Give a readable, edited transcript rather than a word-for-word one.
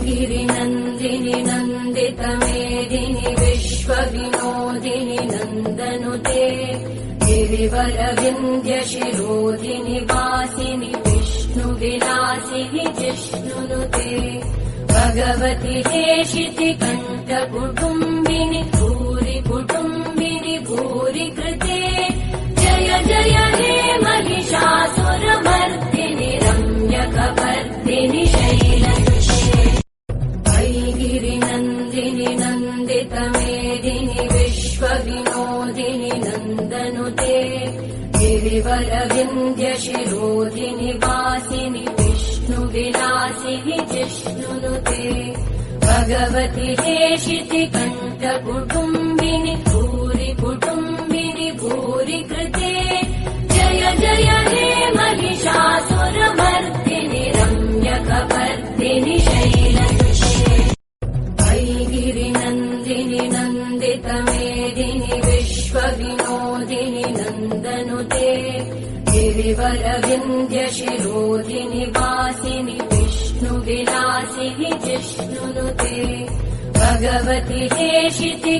गिरिनन्दिनि नन्दितमेदिनि विश्वविनोदिनि नन्दनुते गिरिवरविन्द्यशिरोधिनि वासिनि विष्णुविलासिनि जिष्णुनुते भगवति हेशिति कण्ठकुटुम्बिनि भूरि कुटुम्बिनि भूरि कृते जय जय हे महिषासुरमर्दिनि रम्यकपर्दिनि शैलदुषे गिरिनन्दिनि नन्दितमेदिनि विश्वविनोदिनि नन्दनुते गिरिवरविन्द्यशिरोधिनि वासिनि विष्णुविलासिनि जिष्णुनुते भगवति हेशिति कण्ठकुटुम्बिनि भूरि कुटुम्बिनि भूरि कृते जय जय हे महिषासुरमर्दिनि रम्यकपर्दिनि शैलदुषे गिरिनन्दिनि नन्दितमेदिनि विश्वविनोदिनि नन्दनुते गिरिवरविन्द्यशिरोधिनि वासिनि विष्णुविलासिनि जिष्णुनुते भगवति हेशिति